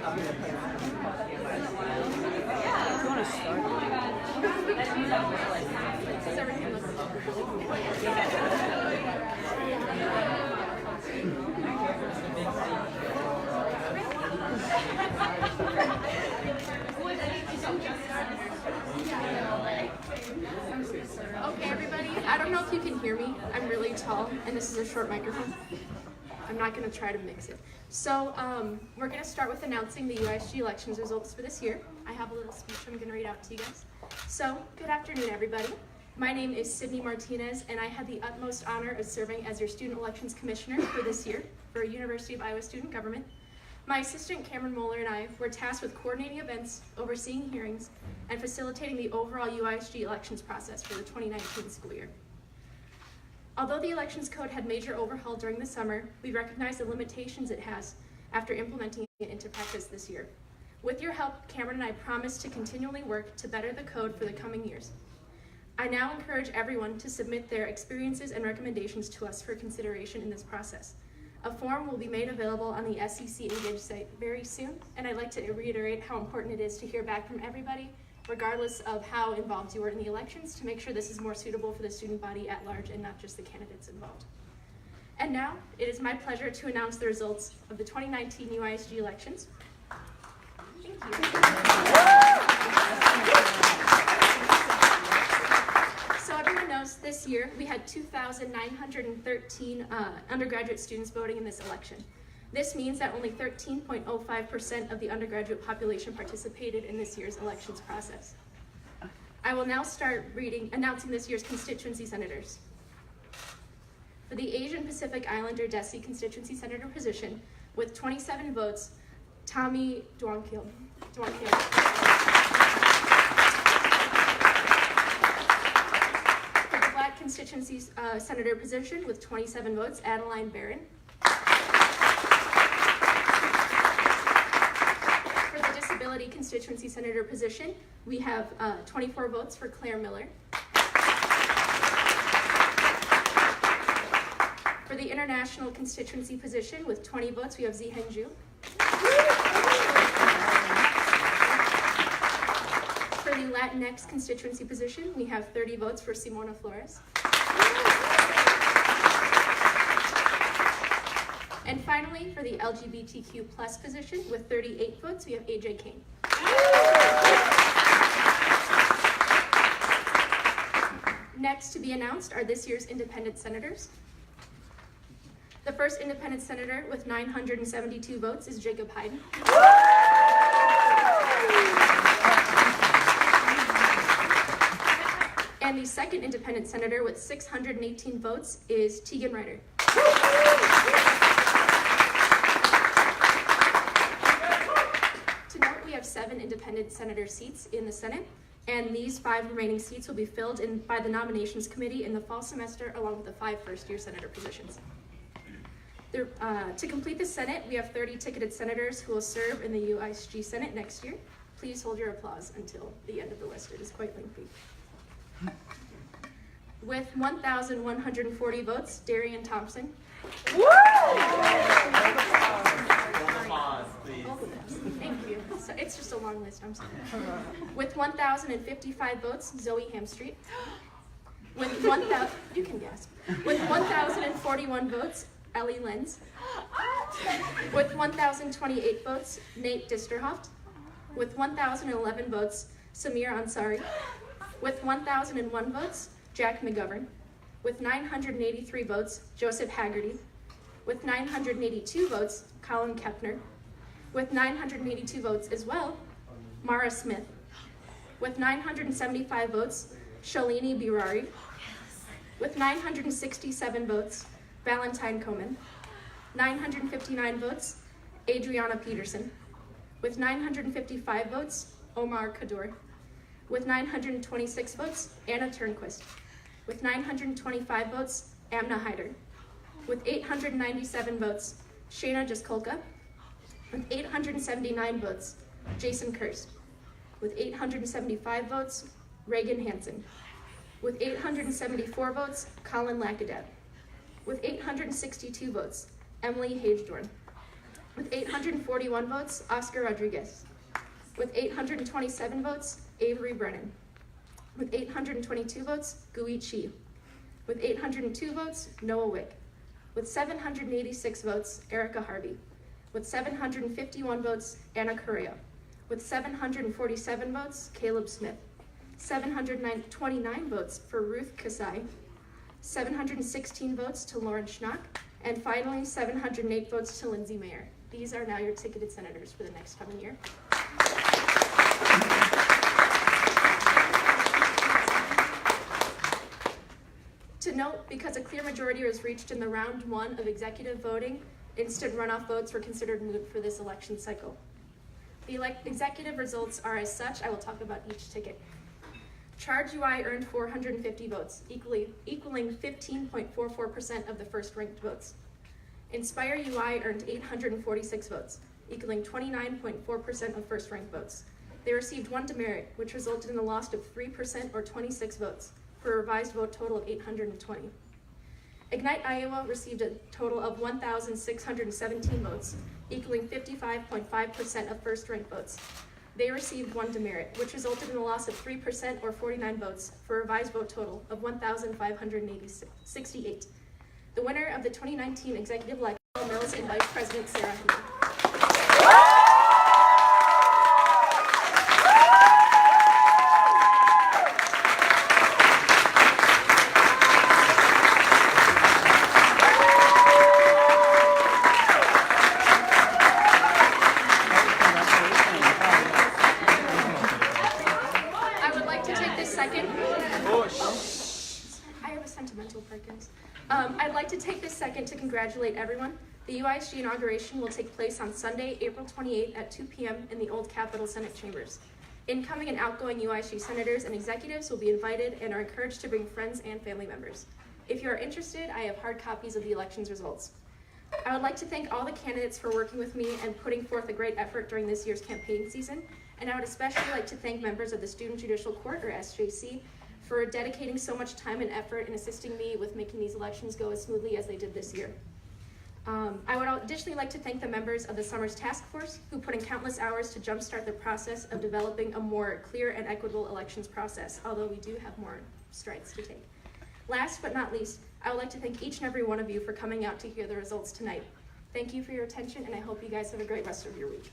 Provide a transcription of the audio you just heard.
want to start? Okay, everybody, I don't know if you can hear me. I'm really tall, and this is a short microphone. I'm not going to try to mix it. So we're going to start with announcing the UISG elections results for this year. I have a little speech I'm going to read out to you guys. So, good afternoon, everybody. My name is Sydney Martinez, and I had the utmost honor of serving as your Student Elections Commissioner for this year for University of Iowa Student Government. My assistant, Cameron Moeller, and I were tasked with coordinating events, overseeing hearings, and facilitating the overall UISG elections process for the 2019 school year. Although the elections code had major overhaul during the summer, we recognize the limitations it has after implementing it into practice this year. With your help, Cameron and I promise to continually work to better the code for the coming years. I now encourage everyone to submit their experiences and recommendations to us for consideration in this process. A form will be made available on the SEC Engage site very soon, and I'd like to reiterate how important it is to hear back from everybody, regardless of how involved you were in the elections, to make sure this is more suitable for the student body at large and not just the candidates involved. And now, it is my pleasure to announce the results of the 2019 UISG elections. Thank you. So everyone knows this year we had 2,913 undergraduate students voting in this election. This means that only 13.05% of the undergraduate population participated in this year's elections process. I will now start announcing this year's constituency senators. For the Asian Pacific Islander DESI constituency senator position, with 27 votes, Tommy Duankil. For the Black constituency senator position, with 27 votes, Adeline Barron. Constituency senator position, we have 24 votes for Claire Miller. For the international constituency position, with 20 votes, we have Zihen Zhu. For the Latinx constituency position, we have 30 votes for Simona Flores. And finally, for the LGBTQ plus position, with 38 votes, we have AJ King. Next to be announced are this year's independent senators. The first independent senator with 972 votes is Jacob Hayden. And the second independent senator with 618 votes is Tegan Ryder. To note, we have 7 independent senator seats in the Senate, and these 5 remaining seats will be filled in by the nominations committee in the fall semester, along with the 5 first-year senator positions. To complete the Senate, we have 30 ticketed senators who will serve in the UISG Senate next year. Please hold your applause until the end of the list. It is quite lengthy. With 1,140 votes, Darian Thompson. Woo! Pause, please. Thank you. So it's just a long list, I'm sorry. With 1,055 votes, Zoe Hamstreet. With 1,000, you can guess. With 1,041 votes, Ellie Lenz. With 1,028 votes, Nate Disterhoft. With 1,011 votes, Samir Ansari. With 1,001 votes, Jack McGovern. With 983 votes, Joseph Haggerty. With 982 votes, Colin Kepner. With 982 votes as well, Mara Smith. With 975 votes, Shalini Birari. With 967 votes, Valentine Coman. 959 votes, Adriana Peterson. With 955 votes, Omar Kaddour. With 926 votes, Anna Turnquist. With 925 votes, Amna Hyder. With 897 votes, Shayna Jaskolka. With 879 votes, Jason Kirst. With 875 votes, Reagan Hansen. With 874 votes, Colin Lackadat. With 862 votes, Emily Hagedorn. With 841 votes, Oscar Rodriguez. With 827 votes, Avery Brennan. With 822 votes, Gui Chi. With 802 votes, Noah Wick. With 786 votes, Erica Harvey. With 751 votes, Anna Correa. With 747 votes, Caleb Smith. 729 votes for Ruth Kasai. 716 votes to Lauren Schnock. And finally, 708 votes to Lindsay Mayer. These are now your ticketed senators for the next coming year. To note, because a clear majority was reached in the round 1 of executive voting, instant runoff votes were considered moot for this election cycle. The executive results are as such. I will talk about each ticket. Charge UI earned 450 votes, equaling 15.44% of the first ranked votes. Inspire UI earned 846 votes, equaling 29.4% of first ranked votes. They received 1 demerit, which resulted in the loss of 3% or 26 votes, for a revised vote total of 820. Ignite Iowa received a total of 1,617 votes, equaling 55.5% of first ranked votes. They received 1 demerit, which resulted in a loss of 3% or 49 votes, for a revised vote total of 1,568. The winner of the 2019 executive election, Mills and Vice President Sarah Henry. I'd like to take this second to congratulate everyone. The UISG inauguration will take place on Sunday, April 28th at 2 p.m. in the Old Capitol Senate chambers. Incoming and outgoing UISG senators and executives will be invited and are encouraged to bring friends and family members. If you are interested, I have hard copies of the election's results. I would like to thank all the candidates for working with me and putting forth a great effort during this year's campaign season, and I would especially like to thank members of the Student Judicial Court, or SJC, for dedicating so much time and effort in assisting me with making these elections go as smoothly as they did this year. I would additionally like to thank the members of the Summers Task Force who put in countless hours to jumpstart the process of developing a more clear and equitable elections process, although we do have more strides to take. Last but not least, I would like to thank each and every one of you for coming out to hear the results tonight. Thank you for your attention, and I hope you guys have a great rest of your week.